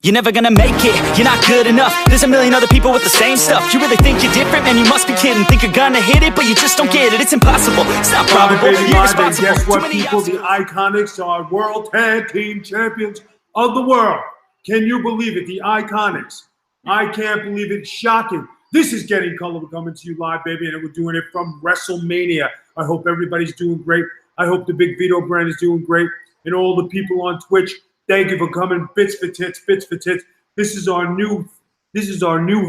You're never gonna make it, you're not good enough. There's a million other people with the same stuff. You really think you're different? Man, you must be kidding. Think you're gonna hit it, but you just don't get it. It's impossible, it's not probable, you're irresponsible. Guess what, people? The Iconics are World Tag Team Champions of the world. Can you believe it? The Iconics. I can't believe it. Shocking. This is Getting Color. We're coming to you live, baby, and we're doing it from Wrestlemania. I hope everybody's doing great. I hope the big Vito brand is doing great. And all the people on Twitch, thank you for coming. Bits for tits, bits for tits. This is our new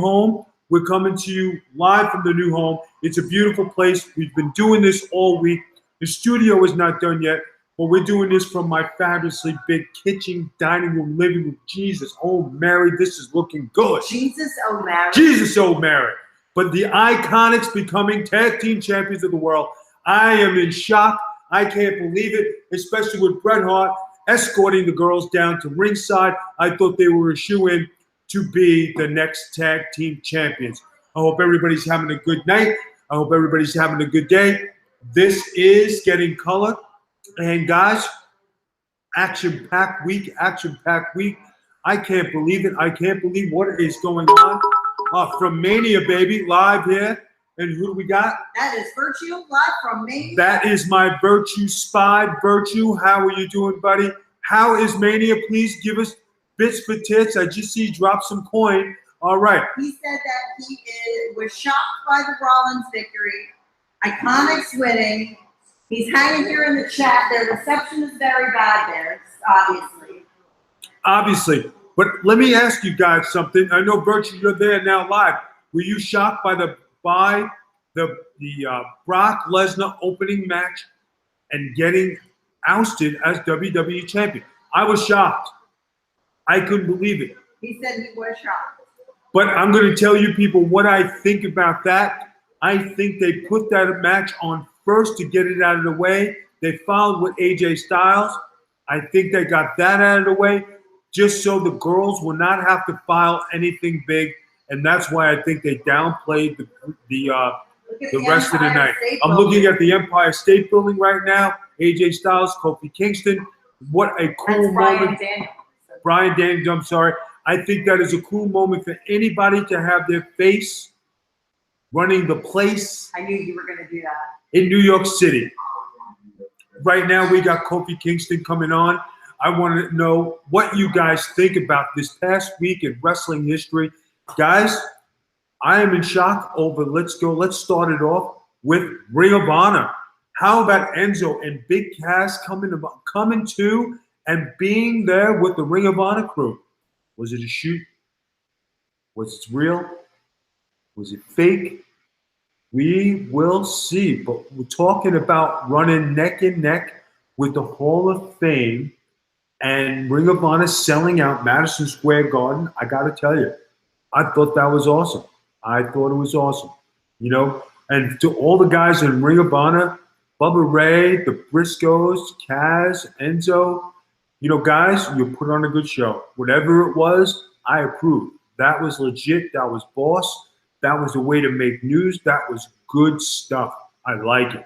home. We're coming to you live from the new home. It's a beautiful place. We've been doing this all week. The studio is not done yet, but we're doing this from my fabulously big kitchen, dining room, living room. Jesus, oh Mary, this is looking good. Jesus, oh Mary. Jesus, oh Mary. But the Iconics becoming tag team champions of the world. I am in shock. I can't believe it, especially with Bret Hart escorting the girls down to ringside. I thought they were a shoo-in to be the next tag team champions. I hope everybody's having a good night. I hope everybody's having a good day. This is Getting Color. And guys, action-packed week, action-packed week. I can't believe it. I can't believe what is going on. From Mania, baby, live here. And who do we got? That is Virtue, live from Mania. That is my Virtue spy. Virtue, how are you doing, buddy? How is Mania? Please give us bits for tits. I just see you drop some coin. All right. He said that he was shocked by the Rollins victory. Iconics winning. He's hanging here in the chat. Their reception is very bad there, obviously. Obviously. But let me ask you guys something. I know, Virtue, you're there now live. Were you shocked by the Brock Lesnar opening match and getting ousted as WWE champion? I was shocked. I couldn't believe it. He said he was shocked. But I'm going to tell you people what I think about that. I think they put that match on first to get it out of the way. They followed with AJ Styles. I think they got that out of the way just so the girls will not have to file anything big. And that's why I think they downplayed the rest of the night. I'm looking at the Empire State Building right now. AJ Styles, Kofi Kingston. What a cool moment. Bryan Daniels, I'm sorry. I think that is a cool moment for anybody to have their face running the place. I knew you were going to do that. In New York City. Right now we got Kofi Kingston coming on. I want to know what you guys think about this past week in wrestling history. Guys, I am in shock over, let's start it off with Ring of Honor. How about Enzo and Big Cass coming to and being there with the Ring of Honor crew? Was it a shoot? Was it real? Was it fake? We will see. But we're talking about running neck and neck with the Hall of Fame and Ring of Honor selling out Madison Square Garden. I got to tell you, I thought that was awesome. I thought it was awesome. You know, and to all the guys in Ring of Honor, Bubba Ray, the Briscoes, Kaz, Enzo, you know, guys, you put on a good show. Whatever it was, I approved. That was legit. That was boss. That was a way to make news. That was good stuff. I like it.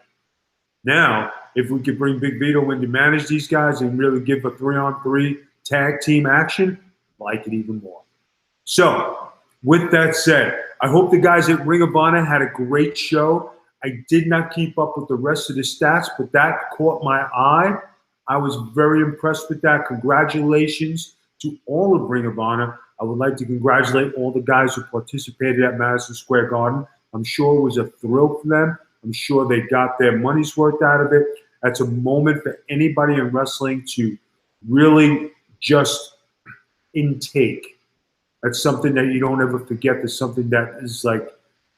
Now, if we could bring Big Vito in to manage these guys and really give a 3-on-3 tag team action, like it even more. So, with that said, I hope the guys at Ring of Honor had a great show. I did not keep up with the rest of the stats, but that caught my eye. I was very impressed with that. Congratulations to all of Ring of Honor. I would like to congratulate all the guys who participated at Madison Square Garden. I'm sure it was a thrill for them. I'm sure they got their money's worth out of it. That's a moment for anybody in wrestling to really just intake. That's something that you don't ever forget. There's something that is like,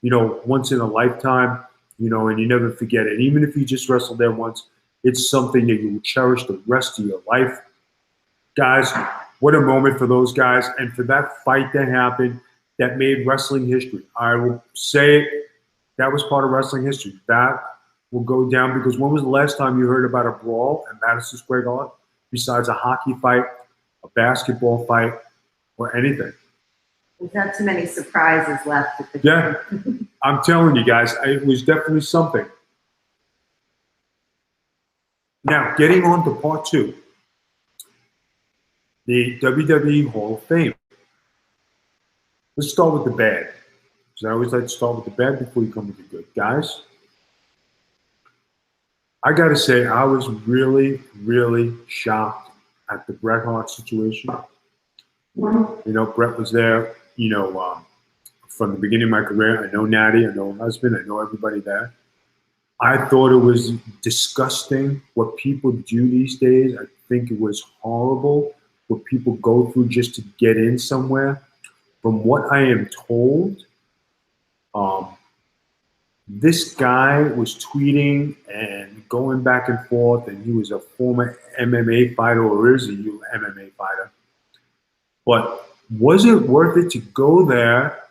you know, once in a lifetime, you know, and you never forget it. Even if you just wrestled there once, it's something that you will cherish the rest of your life. Guys, what a moment for those guys and for that fight that happened that made wrestling history. I will say it, that was part of wrestling history. That will go down because when was the last time you heard about a brawl at Madison Square Garden besides a hockey fight, a basketball fight, or anything? We've had too many surprises left at the Yeah, I'm telling you guys, it was definitely something. Now, getting on to part two, the WWE Hall of Fame. Let's start with the bad. So I always like to start with the bad before you come with the good. Guys, I got to say, I was really, really shocked at the Bret Hart situation. You know, Bret was there, from the beginning of my career. I know Natty, I know her husband, I know everybody there. I thought it was disgusting what people do these days. I think it was horrible what people go through just to get in somewhere. From what I am told, this guy was tweeting and going back and forth, and he was a former MMA fighter, or is a MMA fighter. But was it worth it to go there,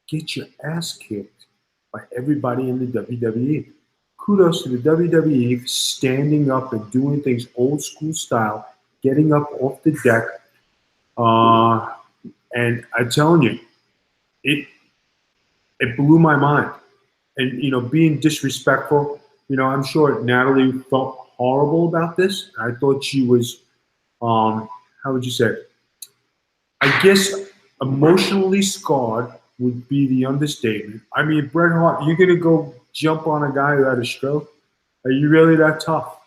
get your ass kicked by everybody in the WWE? Kudos to the WWE for standing up and doing things old school style, getting up off the deck. And I'm telling you, it blew my mind. And, being disrespectful, I'm sure Natalie felt horrible about this. I thought she was, how would you say it? I guess emotionally scarred would be the understatement. I mean, Bret Hart, you're going to go jump on a guy who had a stroke? Are you really that tough?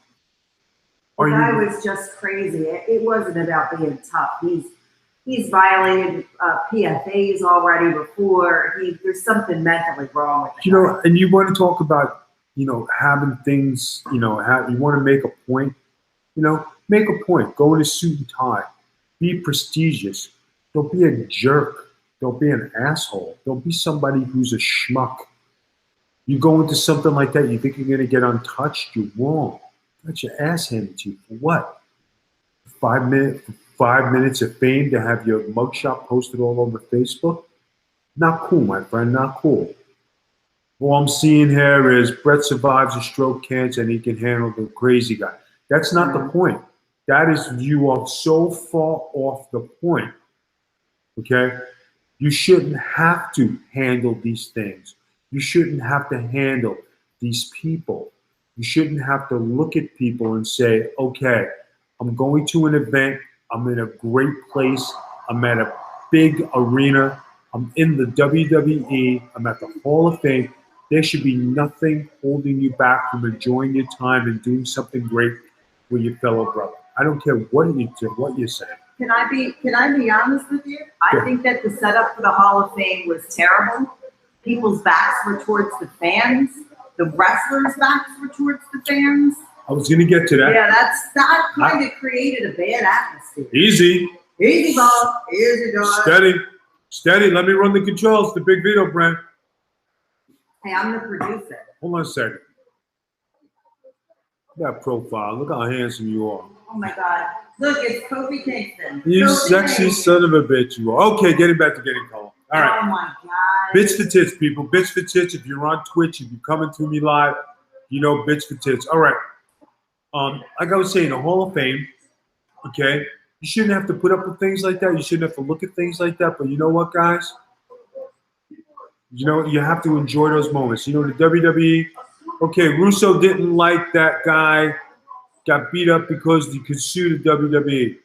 The guy was just crazy. It wasn't about being tough. He's violated PFAs already before. There's something mentally wrong with him. And you want to talk about, having things, you want to make a point, make a point. Go in a suit and tie. Be prestigious. Don't be a jerk. Don't be an asshole. Don't be somebody who's a schmuck. You go into something like that, you think you're going to get untouched, you're wrong. Got your ass handed to you. For what? 5 minutes of fame to have your mugshot posted all over Facebook? Not cool, my friend, not cool. All I'm seeing here is Bret survives a stroke, cancer, and he can handle the crazy guy. That's not the point. That is, you are so far off the point, okay? You shouldn't have to handle these things. You shouldn't have to handle these people. You shouldn't have to look at people and say, okay, I'm going to an event. I'm in a great place. I'm at a big arena. I'm in the WWE. I'm at the Hall of Fame. There should be nothing holding you back from enjoying your time and doing something great with your fellow brother. I don't care what you're saying. Can I be honest with you? I think that the setup for the Hall of Fame was terrible. People's backs were towards the fans. The wrestlers' backs were towards the fans. I was going to get to that. Yeah, that kind of created a bad atmosphere. Easy, Bob. Easy, dog. Steady. Let me run the controls. The Big Vito brand. Hey, I'm the producer. Hold on a second. That profile. Look how handsome you are. Oh my God. Look, it's Kofi Kingston. You Kofi sexy Kingston. son of a bitch you are. Okay, getting back to getting called. All right. Oh my God. Bits for tits, people. Bits for tits. If you're on Twitch, if you're coming to me live, bits for tits. All right. Like I was saying, the Hall of Fame, okay? You shouldn't have to put up with things like that. You shouldn't have to look at things like that. But you know what, guys? You have to enjoy those moments. The WWE, okay, Russo didn't like that guy, got beat up because he could sue the WWE.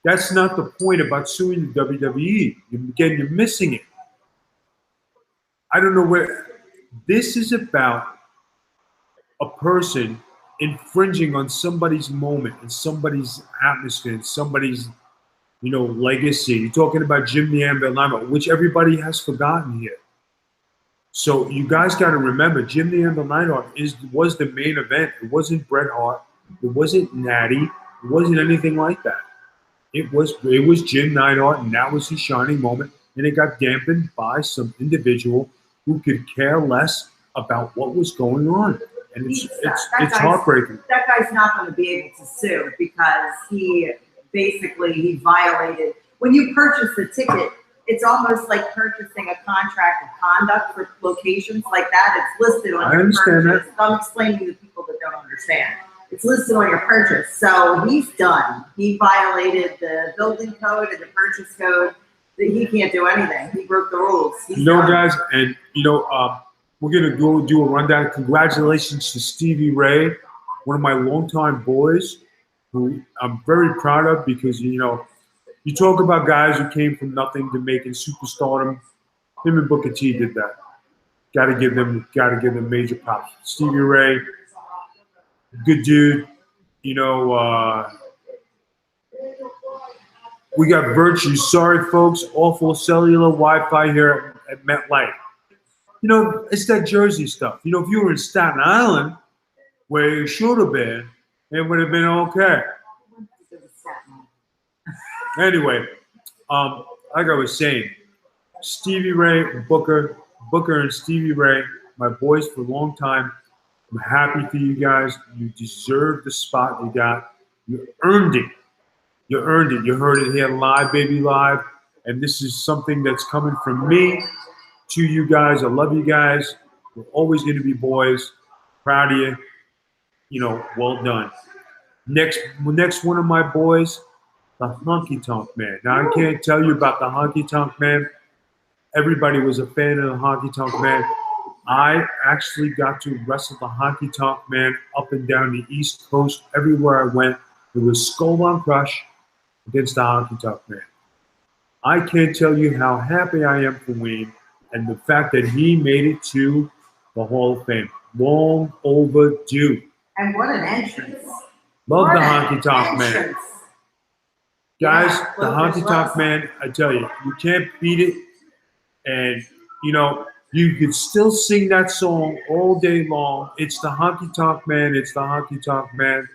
That's not the point about suing the WWE. Again, you're missing it. I don't know where. This is about a person infringing on somebody's moment and somebody's atmosphere and somebody's, legacy. You're talking about Jim the Anvil Lima, which everybody has forgotten here. So you guys got to remember, Jim the Anvil Neidhart was the main event. It wasn't Bret Hart. It wasn't Natty. It wasn't anything like that. It was Jim Neidhart, and that was his shining moment. And it got dampened by some individual who could care less about what was going on. And it's heartbreaking. That guy's not going to be able to sue because he violated. When you purchase a ticket, it's almost like purchasing a contract of conduct for locations like that. It's listed on your purchase. I'm explaining to people that don't understand. It's listed on your purchase. So he's done. He violated the building code and the purchase code. He can't do anything. He broke the rules. Guys, and we're gonna go do a rundown. Congratulations to Stevie Ray, one of my longtime boys, who I'm very proud of because you talk about guys who came from nothing to making superstardom. Him and Booker T did that. Got to give them major props. Stevie Ray, good dude. You know, we got Virtue. Sorry, folks. Awful cellular Wi-Fi here at MetLife. You know, it's that Jersey stuff. You know, if you were in Staten Island, where you should have been, it would have been okay. Anyway, like I was saying, Stevie Ray and Booker and Stevie Ray, my boys for a long time. I'm happy for you guys. You deserve the spot you got. You earned it. You earned it. You heard it here live, baby, live. And this is something that's coming from me to you guys. I love you guys. We're always going to be boys. Proud of you. You know, well done. Next one of my boys, the Honky Tonk Man. Now, I can't tell you about the Honky Tonk Man. Everybody was a fan of the Honky Tonk Man. I actually got to wrestle the Honky Tonk Man up and down the East Coast. Everywhere I went, it was Skull on Crush against the Honky Tonk Man. I can't tell you how happy I am for Wayne and the fact that he made it to the Hall of Fame. Long overdue. And what an entrance. Love the Honky Tonk Man. Guys, the Honky Tonk Man, I tell you, you can't beat it. And, you know, you could still sing that song all day long. It's the Honky Tonk Man. It's the Honky Tonk Man.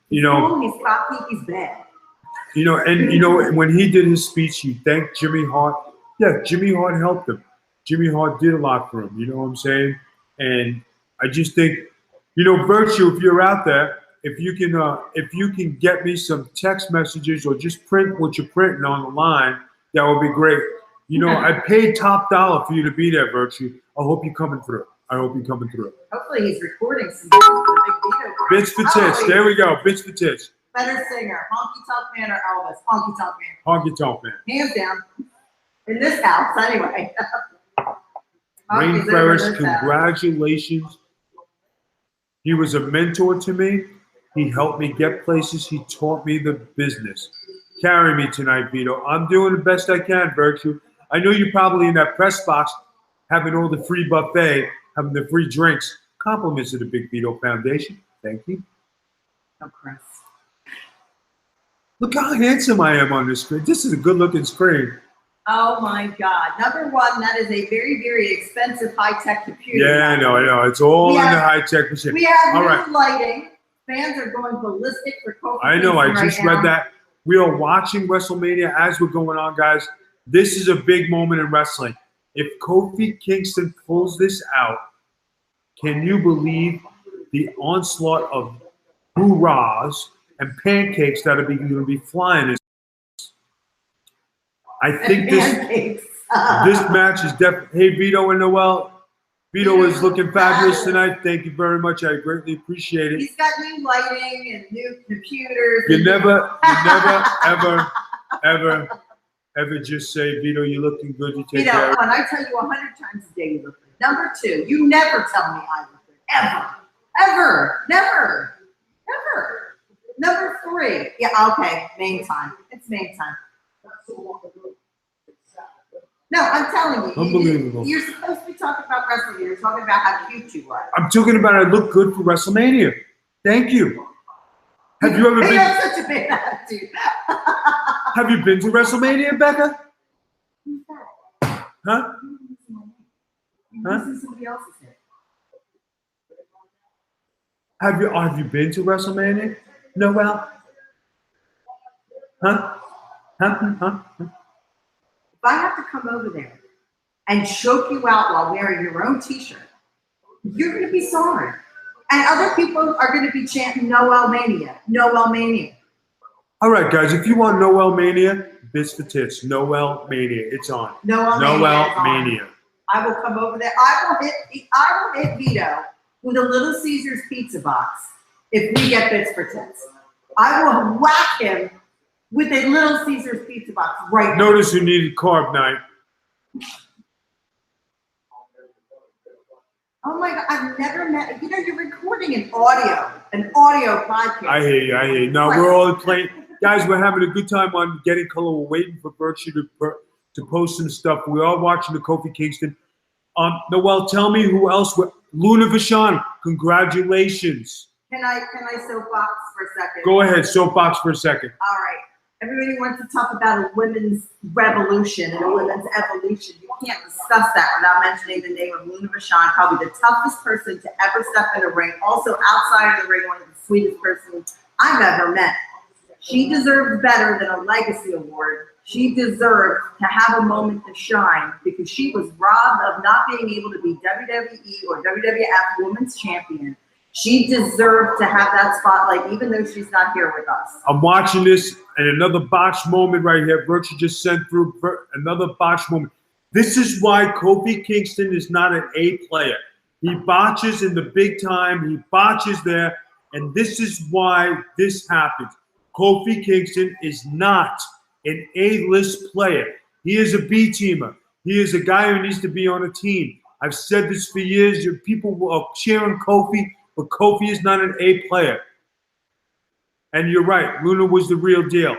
You know, he's cocky, he's bad. You know, and you know, when he did his speech, he thanked Jimmy Hart. Yeah, Jimmy Hart helped him. Jimmy Hart did a lot for him. You know what I'm saying? And I just think, you know, Virtue, if you're out there, if you can get me some text messages or just print what you're printing on the line, that would be great. You know, I paid top dollar for you to be there, Virtue. I hope you're coming through. Hopefully he's recording some bits for the Big Vito. Bits for tits. There we go. Bits for tits. Better singer, Honky Tonk Man or Elvis? Honky Tonk Man. Honky Tonk Man. Hands down. In this house, anyway. Wayne Ferris, congratulations. He was a mentor to me. He helped me get places. He taught me the business. Carry me tonight, Vito. I'm doing the best I can, Virtue. I know you're probably in that press box having all the free buffet, having the free drinks. Compliments to the Big Vito Foundation. Thank you. No, Chris. Look how handsome I am on this screen. This is a good-looking screen. Oh, my God. Number one, that is a very, very expensive high-tech computer. Yeah, I know. It's all in the high-tech machine. We have all new right. lighting. Fans are going ballistic for Kofi. I know. I just right read that. We are watching WrestleMania as we're going on, guys. This is a big moment in wrestling. If Kofi Kingston pulls this out, can you believe the onslaught of hoorahs and pancakes that are going to be flying? I think this match is definitely. Hey, Vito and Noel. Vito is looking fabulous tonight. Thank you very much. I greatly appreciate it. He's got new lighting and new computers. You never, ever just say, Vito, you're looking good. You take care. When I tell you 100 times a day you look good. Number two, you never tell me I look good. Ever. Never. Number three. Yeah, okay. Main time. It's main time. No, I'm telling you. Unbelievable. You're supposed to be talking about wrestling. You're talking about how cute you are. I'm talking about I look good for WrestleMania. Thank you. Have you ever been? You have such a bad attitude. Have you been to WrestleMania, Becca? Who's that? Huh? This is somebody else's head. Have you been to WrestleMania? Noel? Huh? If I have to come over there and choke you out while wearing your own t-shirt, you're going to be sorry. And other people are going to be chanting Noel Mania. All right, guys, if you want Noel Mania, bits for tits. Noel Mania. It's on. Noel Mania. I will come over there. I will hit Vito with a Little Caesars pizza box if we get bits for tits. I will whack him with a Little Caesars pizza box right now. Notice who needed carb night. Oh my God, I've never met, you're recording an audio podcast. I hear you. No, we're all playing. Guys, we're having a good time on Getting Color. We're waiting for Virtue to post some stuff. We are watching the Kofi Kingston. Noel, tell me who else. Luna Vachon, congratulations. Can I soapbox for a second? Go ahead, soapbox for a second. All right. Everybody wants to talk about a women's revolution and a women's evolution. You can't discuss that without mentioning the name of Luna Vachon, probably the toughest person to ever step in a ring. Also, outside of the ring, one of the sweetest persons I've ever met. She deserves better than a legacy award. She deserved to have a moment to shine because she was robbed of not being able to be WWE or WWF Women's Champion. She deserved to have that spotlight, even though she's not here with us. I'm watching this, and another botch moment right here. Virtue just sent through another botch moment. This is why Kofi Kingston is not an A player. He botches in the big time. He botches there, and this is why this happens. Kofi Kingston is not an A-list player. He is a B-teamer. He is a guy who needs to be on a team. I've said this for years. People are cheering Kofi, but Kofi is not an A player. And you're right, Luna was the real deal.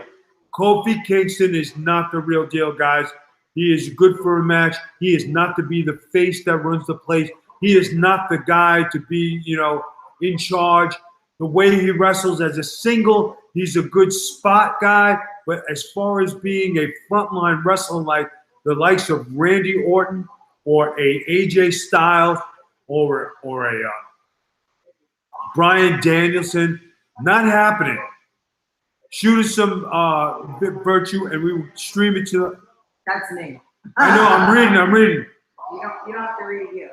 Kofi Kingston is not the real deal, guys. He is good for a match. He is not to be the face that runs the place. He is not the guy to be, in charge. The way he wrestles as a single, he's a good spot guy. But as far as being a frontline wrestler like the likes of Randy Orton or a AJ Styles or a Bryan Danielson, not happening. Shoot us some Virtue, and we will stream it to. That's me. I know. I'm reading. You don't have to read you.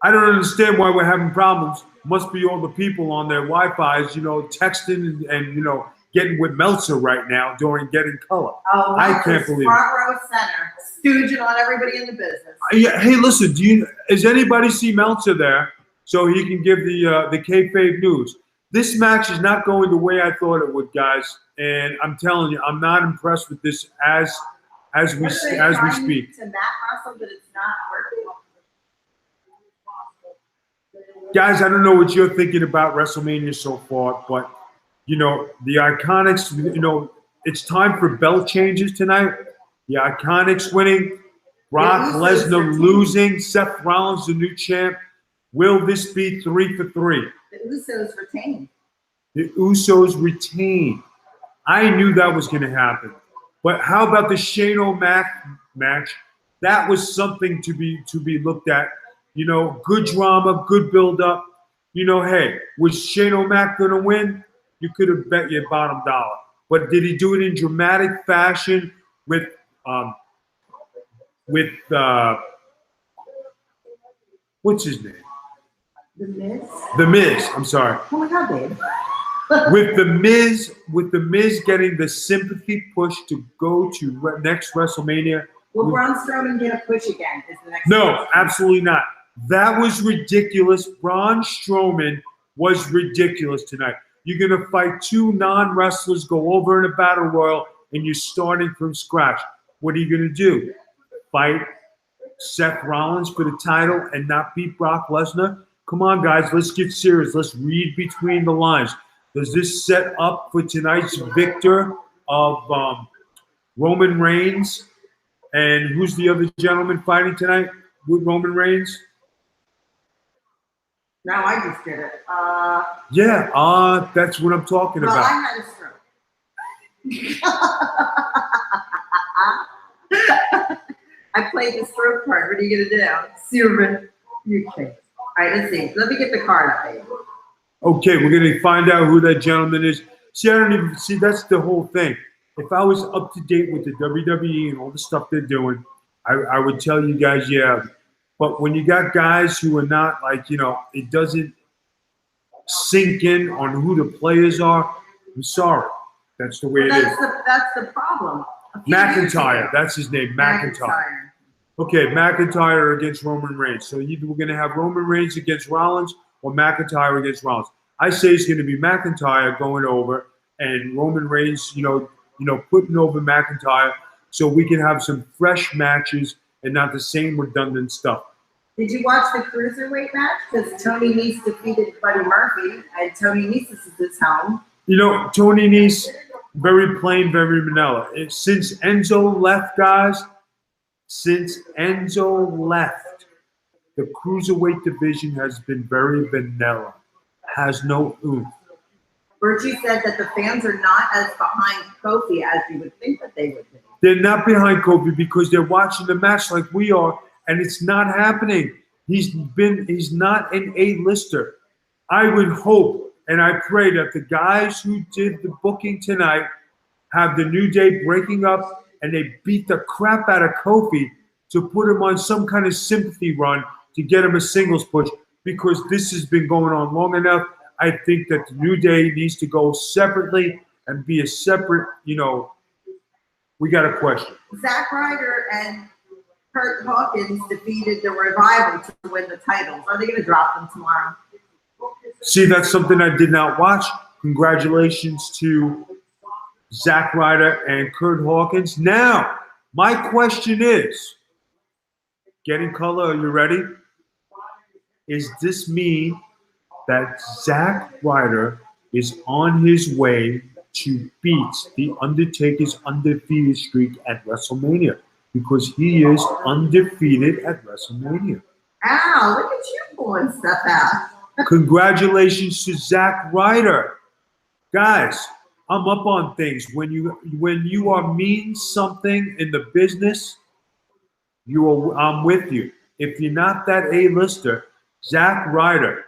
I don't understand why we're having problems. Must be all the people on their Wi-Fi's, texting and getting with Meltzer right now during Getting Color. Oh, I can't believe it. Front row center, stooging on everybody in the business. Hey, listen, does anybody see Meltzer there so he can give the kayfabe news? This match is not going the way I thought it would, guys, and I'm telling you, I'm not impressed with this as we speak. To Matt Russell, but it's not working. Guys, I don't know what you're thinking about WrestleMania so far, but the Iconics, it's time for belt changes tonight. The Iconics winning, Brock Lesnar losing, Seth Rollins the new champ. Will this be 3 for 3? The Usos retain. The Usos retain. I knew that was going to happen. But how about the Shane O'Mac match? That was something to be looked at. Good drama, good build-up. Hey, was Shane O'Mac going to win? You could have bet your bottom dollar. But did he do it in dramatic fashion with what's his name? The Miz? The Miz, I'm sorry. Oh my God, babe. with the Miz getting the sympathy push to go to next WrestleMania. Will Braun Strowman get a push again? Is the next No, absolutely not. That was ridiculous. Braun Strowman was ridiculous tonight. You're going to fight two non-wrestlers, go over in a battle royal, and you're starting from scratch. What are you going to do? Fight Seth Rollins for the title and not beat Brock Lesnar? Come on, guys. Let's get serious. Let's read between the lines. Does this set up for tonight's victor of Roman Reigns? And who's the other gentleman fighting tonight with Roman Reigns? No, I just did it. That's what I'm talking about. I had a stroke. I played the stroke card. What are you going to do? Super. You can't. All right, let's see. Let me get the card up, baby. Okay, we're going to find out who that gentleman is. See, that's the whole thing. If I was up to date with the WWE and all the stuff they're doing, I would tell you guys, yeah. But when you got guys who are not it doesn't sink in on who the players are, I'm sorry. That's the way it is. That's the problem. McIntyre, that's his name, McIntyre. Okay, McIntyre against Roman Reigns. So either we're going to have Roman Reigns against Rollins or McIntyre against Rollins. I say it's going to be McIntyre going over and Roman Reigns, putting over McIntyre so we can have some fresh matches and not the same redundant stuff. Did you watch the Cruiserweight match? Because Tony Nese defeated Buddy Murphy, and Tony Nese is his home. Tony Nese, Very plain, very vanilla. Since Enzo left, guys, since Enzo left, the cruiserweight division has been very vanilla. Has no oomph. Virtue said that the fans are not as behind Kofi as you would think that they would be. They're not behind Kofi because they're watching the match like we are, and it's not happening. He's not an A-lister. I would hope and I pray that the guys who did the booking tonight have the New Day breaking up and they beat the crap out of Kofi to put him on some kind of sympathy run to get him a singles push, because this has been going on long enough. I think that the New Day needs to go separately and be a separate, we got a question. Zack Ryder and Kurt Hawkins defeated the Revival to win the titles. Are they going to drop them tomorrow? See, that's something I did not watch. Congratulations to Zack Ryder and Kurt Hawkins. Now, my question is, getting color, are you ready? Is this mean that Zack Ryder is on his way to beat The Undertaker's undefeated streak at WrestleMania? Because he is undefeated at WrestleMania. Ow, look at you pulling stuff out. Congratulations to Zack Ryder. Guys, I'm up on things. When you are mean something in the business, I'm with you. If you're not that A-lister, Zack Ryder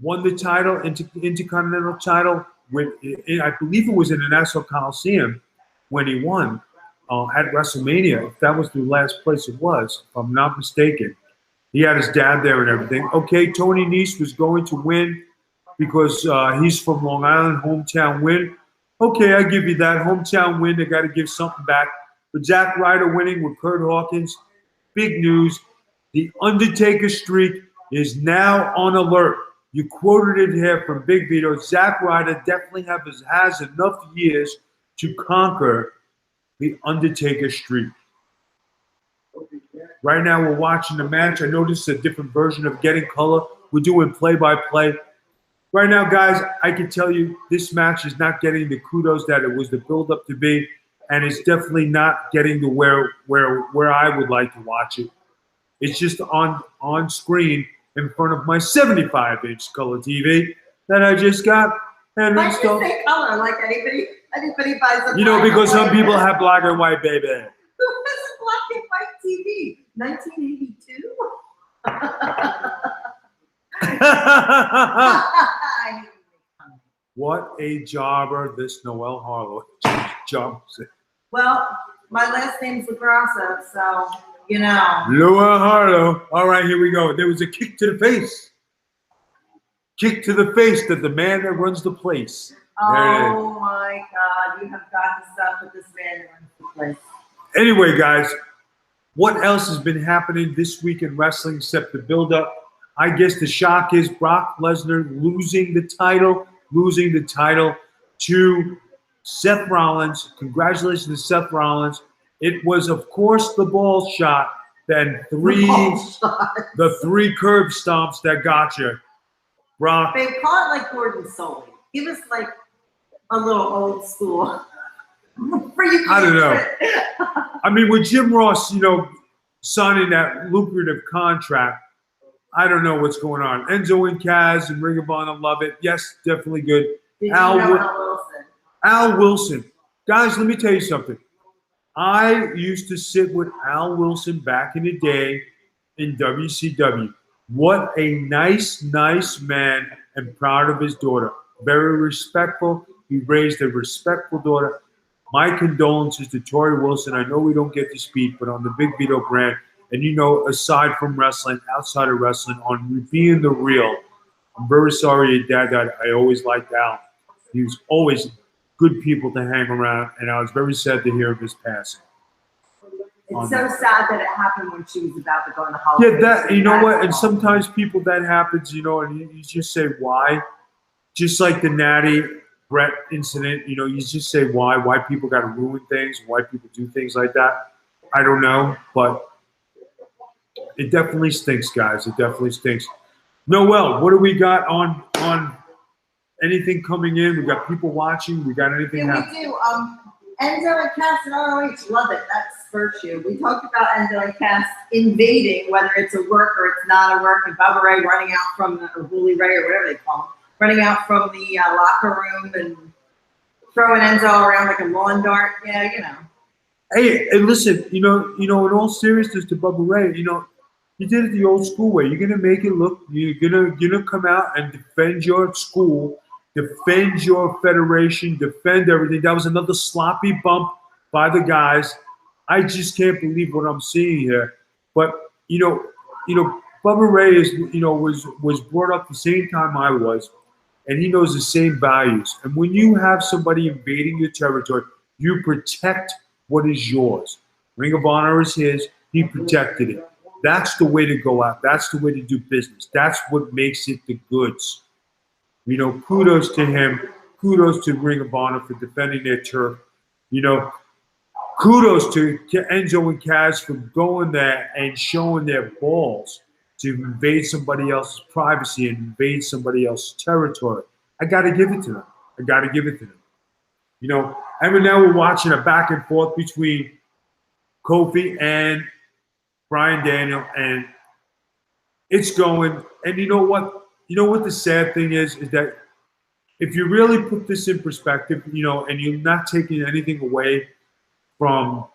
won the title, Intercontinental title, I believe it was in the Nassau Coliseum when he won at WrestleMania. If that was the last place it was, if I'm not mistaken. He had his dad there and everything. Okay, Tony Nese was going to win because he's from Long Island, hometown win. Okay, I give you that. Hometown win, they got to give something back. But Zack Ryder winning with Kurt Hawkins, big news. The Undertaker streak is now on alert. You quoted it here from Big Vito. Zack Ryder definitely has enough years to conquer the Undertaker streak. Right now, we're watching the match. I noticed a different version of Getting Color. We're doing play-by-play. Right now, guys, I can tell you this match is not getting the kudos that it was the build-up to be, and it's definitely not getting to where I would like to watch it. It's just on screen in front of my 75-inch color TV that I just got. And why do you say color? Like anybody buys a because some people have black and white, baby. Who has a black and white TV? 1982? What a jobber this Noel Harlow jumps. Well, my last name's LaGrasso, so, Noel Harlow. All right, here we go. There was a kick to the face. Kick to the face that the man that runs the place. Oh, my God. You have got to stop with this man that runs the place. Anyway, guys, what else has been happening this week in wrestling except the build-up? I guess the shock is Brock Lesnar losing the title to Seth Rollins. Congratulations to Seth Rollins. It was, of course, the ball shot, then the three curb stomps that got you. Brock. They call it like Gordon Soley. Give us like a little old school. I don't know. I mean, with Jim Ross, signing that lucrative contract, I don't know what's going on. Enzo and Kaz and Ring of Honor love it. Yes, definitely good. Al Wilson? Al Wilson. Guys, let me tell you something. I used to sit with Al Wilson back in the day in WCW. What a nice man, and proud of his daughter. Very respectful. He raised a respectful daughter. My condolences to Tori Wilson. I know we don't get to speak, but on the Big Vito brand, and aside from wrestling, outside of wrestling, on being the real, I'm very sorry your dad died. I always liked Al. He was always good people to hang around, and I was very sad to hear of his passing. It's so sad that it happened when she was about to go in the holidays. Yeah, what? And sometimes people that happens, and you just say why. Just like the Natty Brett incident, you just say why people got to ruin things, why people do things like that. I don't know, but it definitely stinks, guys. It definitely stinks. Noel, what do we got on anything coming in? We got people watching. We got anything Yeah, happening? we do. Enzo and Cass and ROH, love it. That's virtue. We talked about Enzo and Cass invading, whether it's a work or it's not a work, and Bubba Ray running out from or Bully Ray or whatever they call him, running out from the locker room and throwing Enzo around like a lawn dart. Yeah, you know. Hey, and listen, in all seriousness to Bubba Ray, you did it the old school way. You're gonna make it look. You're gonna come out and defend your school, defend your federation, defend everything. That was another sloppy bump by the guys. I just can't believe what I'm seeing here. But Bubba Ray was brought up the same time I was, and he knows the same values. And when you have somebody invading your territory, you protect what is yours. Ring of Honor is his. He protected it. That's the way to go out. That's the way to do business. That's what makes it the goods. Kudos to him. Kudos to Ring of Honor for defending their turf. Kudos to Enzo and Kaz for going there and showing their balls to invade somebody else's privacy and invade somebody else's territory. I got to give it to them. And now we're watching a back and forth between Kofi and Bryan Daniel, and it's going. And you know what? The sad thing is that if you really put this in perspective, and you're not taking anything away from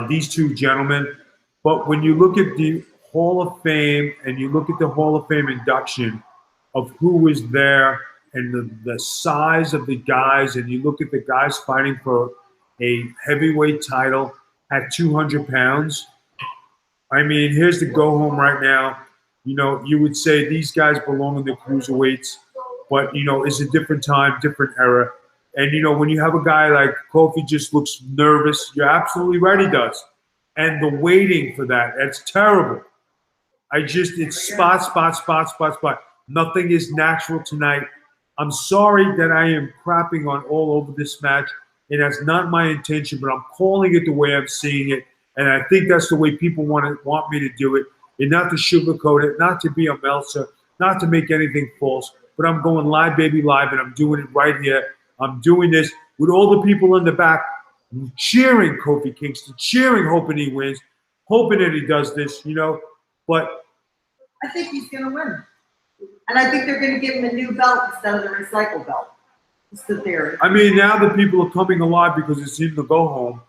these two gentlemen, but when you look at the Hall of Fame and you look at the Hall of Fame induction of who was there and the size of the guys, and you look at the guys fighting for a heavyweight title at 200 pounds, I mean, here's the go home right now. You would say these guys belong in the cruiserweights, but, it's a different time, different era. And, when you have a guy like Kofi just looks nervous, you're absolutely right, he does. And the waiting for that's terrible. It's spot. Nothing is natural tonight. I'm sorry that I am crapping on all over this match, and that's not my intention, but I'm calling it the way I'm seeing it, and I think that's the way people want me to do it, and not to sugarcoat it, not to be a Meltzer, not to make anything false, but I'm going live, baby, live, and I'm doing it right here. I'm doing this with all the people in the back cheering Kofi Kingston, cheering, hoping he wins, hoping that he does this, but I think he's going to win. And I think they're going to give him a new belt instead of the recycle belt. It's the theory. I mean, now the people are coming alive because it's in the go home.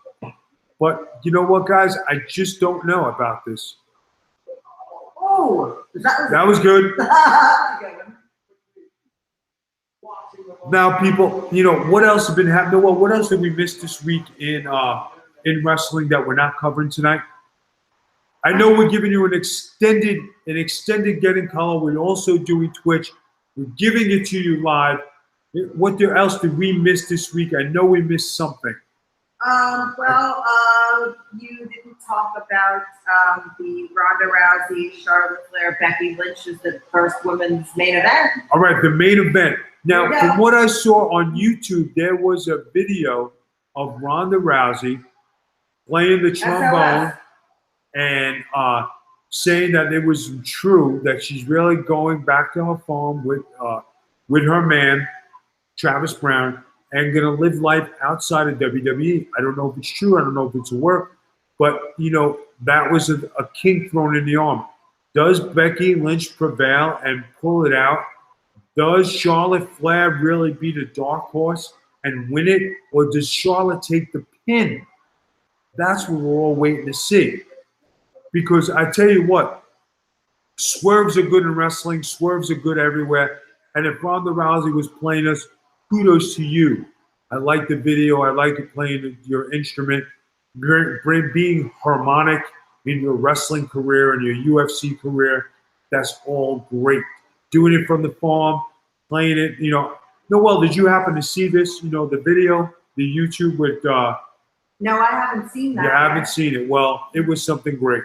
But you know what, guys? I just don't know about this. Oh, that was good. Now, people, what else has been happening? Well, what else did we miss this week in wrestling that we're not covering tonight? I know we're giving you an extended Getting Color. We're also doing Twitch. We're giving it to you live. What else did we miss this week? I know we missed something. You didn't talk about the Ronda Rousey, Charlotte Flair, Becky Lynch is the first women's main event. All right, the main event. Now, from what I saw on YouTube, there was a video of Ronda Rousey playing the trombone and saying that it was true that she's really going back to her farm with her man, Travis Brown, and going to live life outside of WWE. I don't know if it's true. I don't know if it's a work. But, that was a kink thrown in the arm. Does Becky Lynch prevail and pull it out? Does Charlotte Flair really be the dark horse and win it? Or does Charlotte take the pin? That's what we're all waiting to see. Because I tell you what, swerves are good in wrestling. Swerves are good everywhere. And if Ronda Rousey was playing us, kudos to you. I like the video. I like you playing your instrument. Being harmonic in your wrestling career and your UFC career, that's all great. Doing it from the farm, playing it, Noelle, did you happen to see this, the video, the YouTube with... No, I haven't seen that. You haven't seen it. Well, it was something great.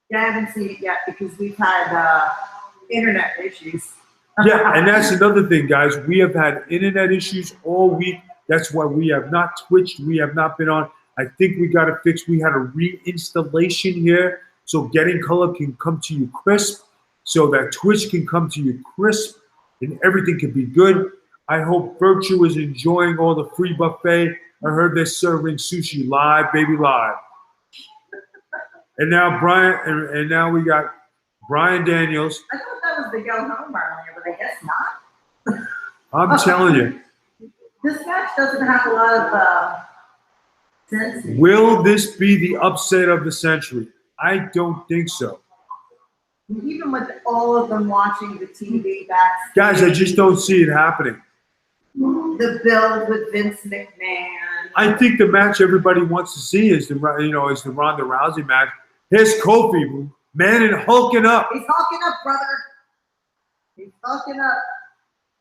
Yeah, I haven't seen it yet because we've had internet issues. Yeah, and that's another thing, guys. We have had internet issues all week. That's why we have not twitched. We have not been on. I think we got to fix. We had a reinstallation here so Getting Color can come to you crisp, so that Twitch can come to you crisp. and everything can be good. I hope Virtue is enjoying all the free buffet. I heard they're serving sushi live, baby, live. And now and now we got Brian Daniels. I thought that was the go home earlier, but I guess not. I'm telling you. This match doesn't have a lot of sense. Will this be the upset of the century? I don't think so. Even with all of them watching the TV backstage. Guys, I just don't see it happening. The build with Vince McMahon. I think the match everybody wants to see is the Ronda Rousey match. Here's Kofi, man, and hulking up. He's hulking up, brother. He's hulking up.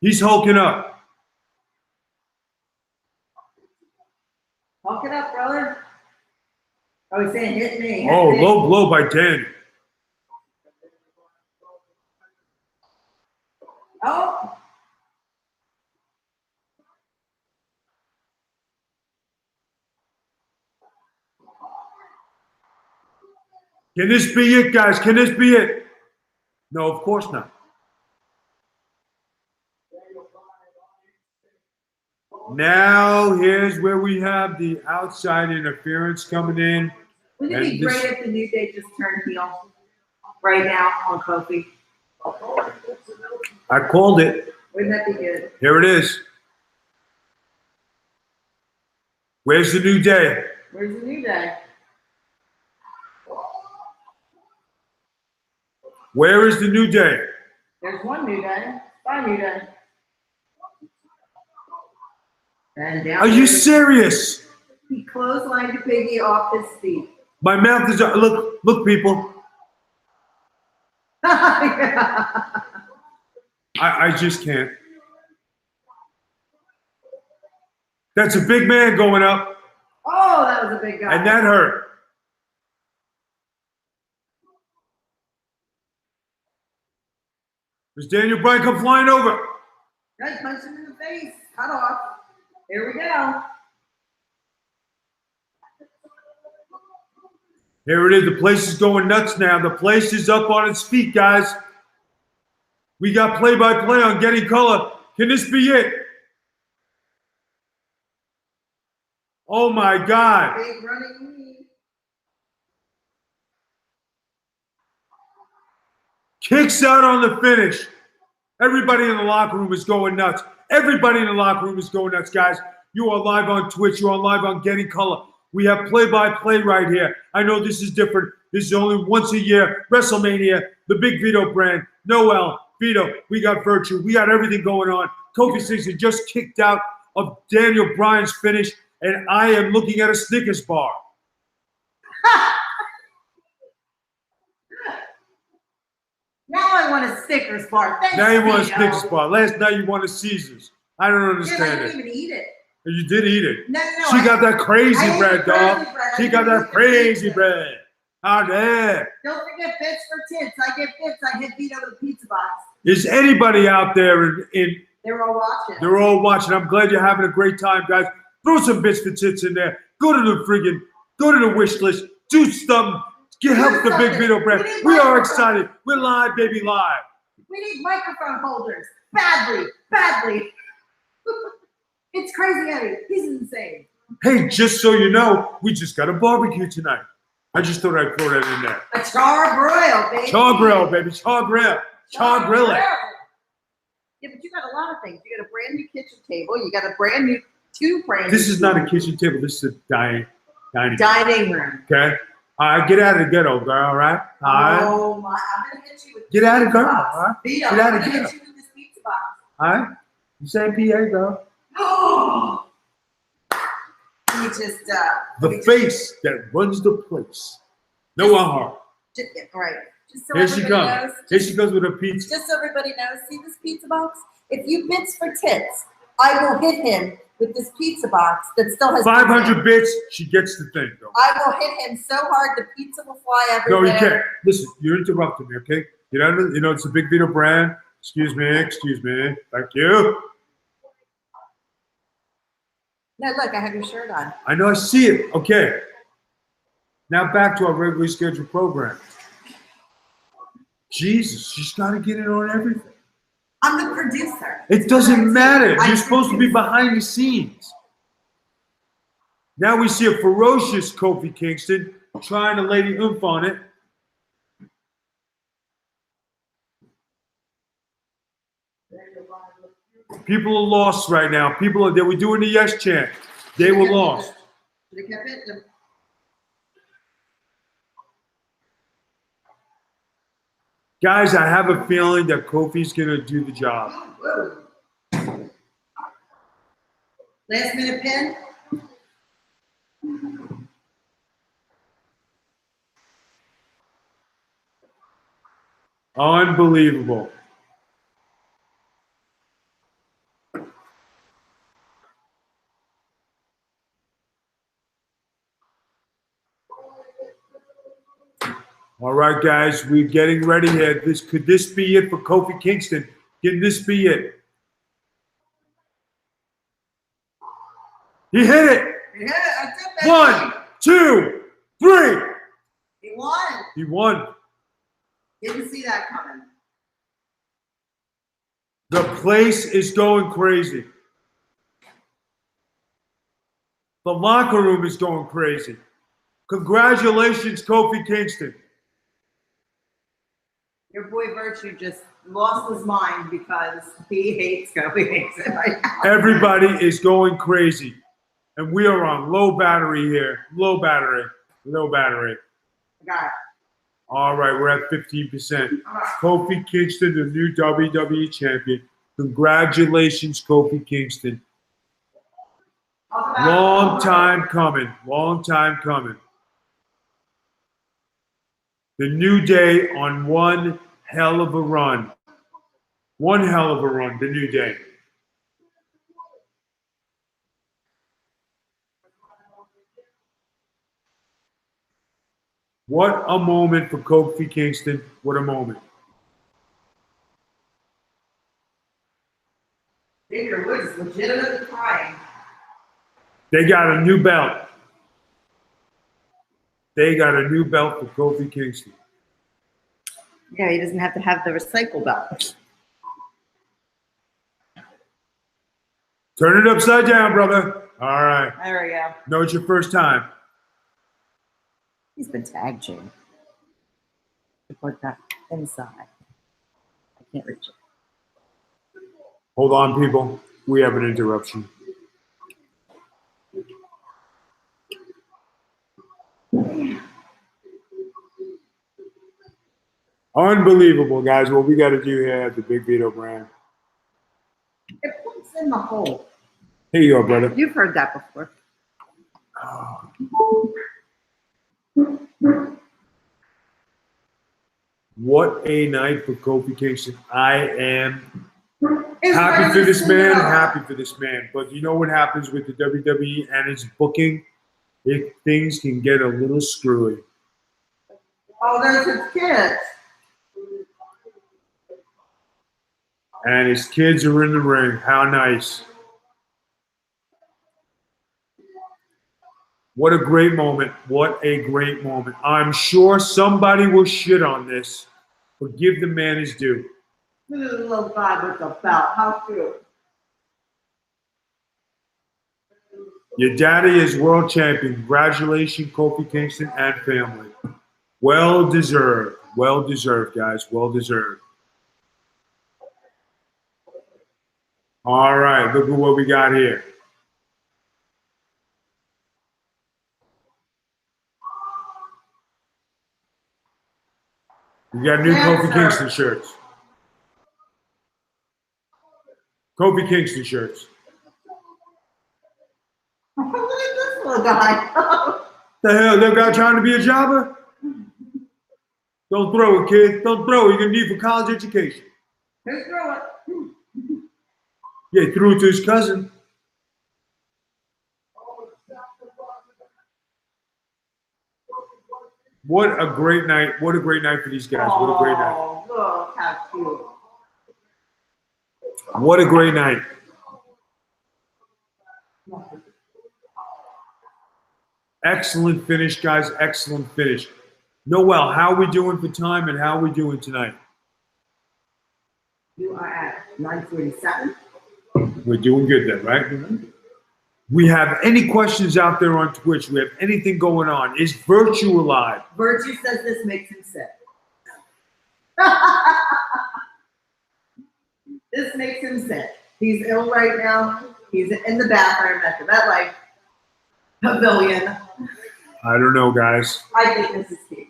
He's hulking up. Hulking up, brother. Oh, he's saying hit me. Oh, low blow by Daniel. Oh. Can this be it, guys? Can this be it? No, of course not. Now, here's where we have the outside interference coming in. Wouldn't it be great if the New Day just turned heel right now on Kofi? I called it. Wouldn't that be good? Here it is. Where's the New Day? Where's the New Day? Where is the New Day? There's one New Day. Bye, New Day. And down Are you serious? He clotheslined Biggie off his feet. My mouth is look, people. I just can't. That's a big man going up. Oh, that was a big guy. And that hurt. Does Daniel Bryan come flying over? Right, punch him in the face. Cut off. Here we go. Here it is. The place is going nuts now. The place is up on its feet, guys. We got play-by-play on Getting Color. Can this be it? Oh, my God. Big running knee. Kicks out on the finish. Everybody in the locker room is going nuts. Everybody in the locker room is going nuts, guys. You are live on Twitch. You are live on Getting Color. We have play-by-play right here. I know this is different. This is only once a year. Wrestlemania, the big Vito brand. Noel, Vito, we got Virtue. We got everything going on. Kofi Kingston just kicked out of Daniel Bryan's finish, and I am looking at a Snickers bar. Now I want a Snickers bar. Thanks, Now you want a Vito. Snickers bar. Last night you wanted Caesars. I don't Yeah, I understand didn't it. even eat it. You did eat it. No. She got that I crazy ate bread, the dog. crazy bread. She I got didn't that eat the crazy pizza. bread. Out there. Don't forget bits for tits. I get bits. I hit Vito with a pizza box. Is anybody out there in They're all watching. they're all watching. I'm glad you're having a great time, guys. Throw some bits for tits in there. Go to the wish list. Do something. Help the big Vito brand. We are excited. We're live, baby, live. We need microphone holders. Badly. It's crazy, Eddie. He's insane. Hey, just so you know, we just got a barbecue tonight. I just thought I'd throw that in there. A char broil, baby. Char grill, baby. Char grill. Char grill it. Yeah, but you got a lot of things. You got a brand new kitchen table. You got a brand new This is not a kitchen table. This is a dining room. Okay? Get out of the ghetto, girl, all right? All right? Oh, my. I'm going to hit you with Get out of the ghetto, box. all right? Vito, Get out I'm of going the to ghetto. hit you with this pizza box. All right? You say PA, girl. Oh! You just, The face that runs the place. No heart. right. Just so Here she everybody comes. knows. Here she comes with a pizza. Just so everybody knows, see this pizza box? If you bits for tits, I will hit him with this pizza box that still has 500 bits, she gets the thing, though. I will hit him so hard the pizza will fly No, everywhere. you can't. Listen, you're interrupting me, okay? You know, it's a big Vito brand. Excuse me. Thank you. No, look, I have your shirt on. I know, I see it. Okay. Now back to our regularly scheduled program. Jesus, she's got to get it on everything. I'm the producer. It doesn't matter. You're supposed to be produce. behind the scenes. Now we see a ferocious Kofi Kingston trying to lay the oomph on it. People are lost right now. They were doing the yes chant. They were lost. Should have kept it. Guys, I have a feeling that Kofi's going to do the job. Last minute pin. Unbelievable. All right, guys, we're getting ready here. Could this be it for Kofi Kingston? Can this be it? He hit it. He hit it. That's it, baby. 1, 2, 3. He won. He won. Didn't see that coming. The place is going crazy. The locker room is going crazy. Congratulations, Kofi Kingston. Your boy Virtue just lost his mind because he hates Kofi Kingston right now. Everybody is going crazy. And we are on low battery here. Low battery. Low battery. I got it. All right, we're at 15%. Kofi Kingston, the new WWE champion. Congratulations, Kofi Kingston. Long time coming. Long time coming. The New Day on one hell of a run. One hell of a run, the New Day. What a moment for Kofi Kingston. What a moment. Xavier Woods is legitimately crying. They got a new belt. They got a new belt for Kofi Kingston. Yeah, he doesn't have to have the recycle belt. Turn it upside down, brother. All right. There we go. No, it's your first time. He's been tag team. Put that inside. I can't reach it. Hold on, people. We have an interruption. Unbelievable, guys. What we got to do here at the Big Vito brand. It puts in the hole. Here you go, brother. You've heard that before. What a night for Kofi Kingston. I am It's happy ready for to this spin man. it off. Happy for this man. But you know what happens with the WWE and its booking? Things can get a little screwy. Oh, there's his kids. And his kids are in the ring. How nice. What a great moment. What a great moment. I'm sure somebody will shit on this, but give the man his due. Look at the little guy with the belt. How cute. Your daddy is world champion. Congratulations, Kofi Kingston and family. Well deserved. Well deserved, guys. Well deserved. All right, look at what we got here. We got new Kofi Kingston shirts. Kofi Kingston shirts. Look at this little guy. The hell, that guy trying to be a jobber? Don't throw it, kid. Don't throw it. You're going to need for college education. Who's throw it? Yeah, he threw it to his cousin. What a great night. What a great night for these guys. What a great night. Oh, look how cute. What a great night. Excellent finish, guys. Excellent finish. Noel, how are we doing for time and how are we doing tonight? You are at 9:47. We're doing good then, right? We have any questions out there on Twitch? We have anything going on? Is Virtue alive? Virtue says this makes him sick. This makes him sick. He's ill right now. He's in the bathroom at the MetLife Pavilion. I don't know, guys. I think this is Steve.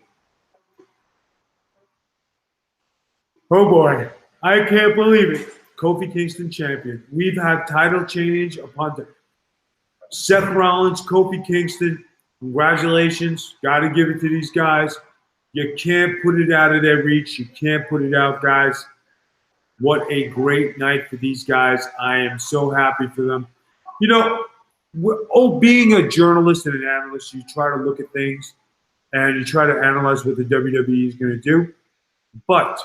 Oh boy, I can't believe it. Kofi Kingston champion. We've had title change upon the Seth Rollins, Kofi Kingston. Congratulations. Got to give it to these guys. You can't put it out of their reach. You can't put it out, guys. What a great night for these guys. I am so happy for them. You know, being a journalist and an analyst, you try to look at things and you try to analyze what the WWE is going to do. But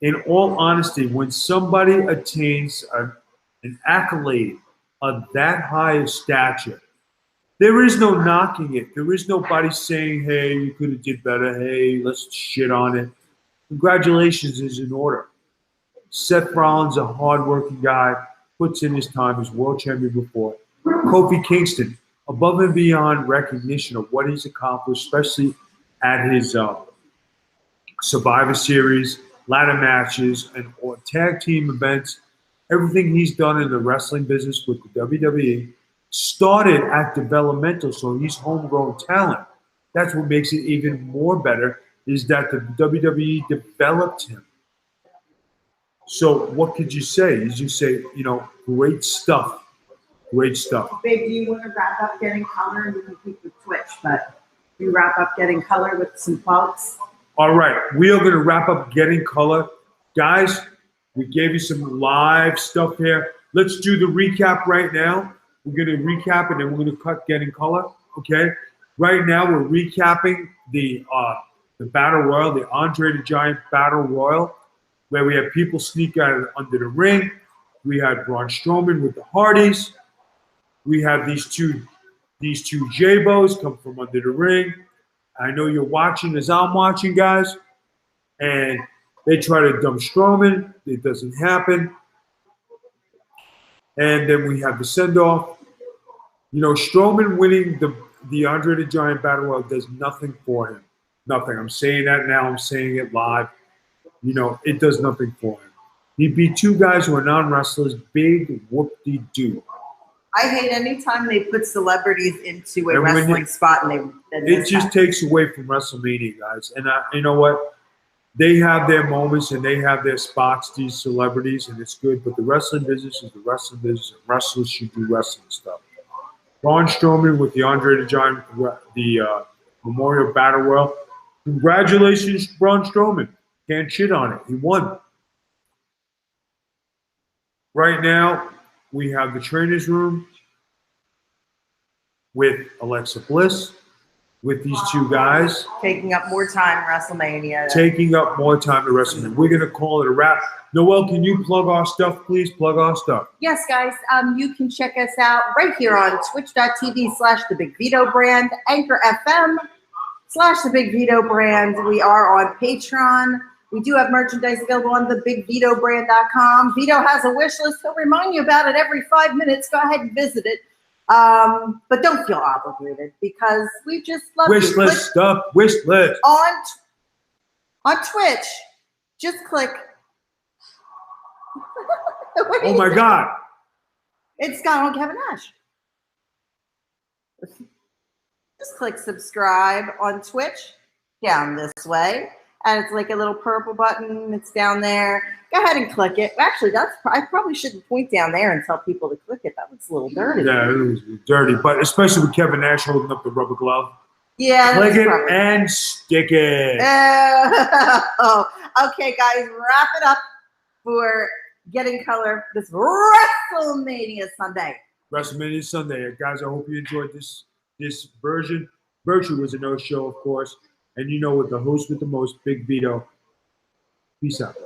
in all honesty, when somebody attains an accolade of that high of stature, there is no knocking it. There is nobody saying, hey, you could have did better. Hey, let's shit on it. Congratulations is in order. Seth Rollins, a hardworking guy, puts in his time as world champion before. Kofi Kingston, above and beyond recognition of what he's accomplished, especially at his Survivor Series, ladder matches, and tag team events. Everything he's done in the wrestling business with the WWE started at developmental, so he's homegrown talent. That's what makes it even more better, is that the WWE developed him. So what could you say? Is you say, you know, great stuff. Great stuff. Babe, do you want to wrap up Getting Color? You can keep with Twitch, but you wrap up Getting Color with some plugs. All right. We are going to wrap up Getting Color. Guys, we gave you some live stuff here. Let's do the recap right now. We're going to recap and then we're going to cut Getting Color. Okay? Right now we're recapping the Battle Royal, the Andre the Giant Battle Royal, where we had people sneak out under the ring. We had Braun Strowman with the Hardys. We have these two J-Bos come from under the ring. I know you're watching as I'm watching, guys. And they try to dump Strowman. It doesn't happen. And then we have the send-off. You know, Strowman winning the Andre the Giant Battle Royal does nothing for him. Nothing. I'm saying that now. I'm saying it live. You know, it does nothing for him. He beat two guys who are non-wrestlers. Big whoop-de-doo. I hate any time they put celebrities into a wrestling spot and it just takes away from WrestleMania, guys. And you know what? They have their moments and they have their spots, these celebrities, and it's good. But the wrestling business is the wrestling business, and wrestlers should do wrestling stuff. Braun Strowman with the Andre the Giant, the Memorial Battle Royal. Congratulations, Braun Strowman. Can't shit on it. He won. Right now, we have the trainer's room with Alexa Bliss, with these two guys. Taking up more time WrestleMania. Taking up more time to WrestleMania. We're going to call it a wrap. Noelle, can you plug our stuff, please? Plug our stuff. Yes, guys. You can check us out right here on twitch.tv/The Big Vito Brand, Anchor FM/The Big Vito Brand. We are on Patreon. We do have merchandise available on thebigvitobrand.com. Vito has a wish list. He'll remind you about it every 5 minutes. Go ahead and visit it. But don't feel obligated because we just love you. Wish list stuff. Wish list. On Twitch, just click. Oh, my God. It's Scott on Kevin Nash. Just click subscribe on Twitch down this way. And it's like a little purple button. It's down there. Go ahead and click it. Actually, I probably shouldn't point down there and tell people to click it. That looks a little dirty. Yeah, it was dirty. But especially with Kevin Nash holding up the rubber glove. Yeah. Click it and stick it. Oh, okay, guys. Wrap it up for Getting Color this WrestleMania Sunday. WrestleMania Sunday. Guys, I hope you enjoyed this version. Virtue was a no-show, of course. And you know what, the host with the most, Big Vito. Peace out.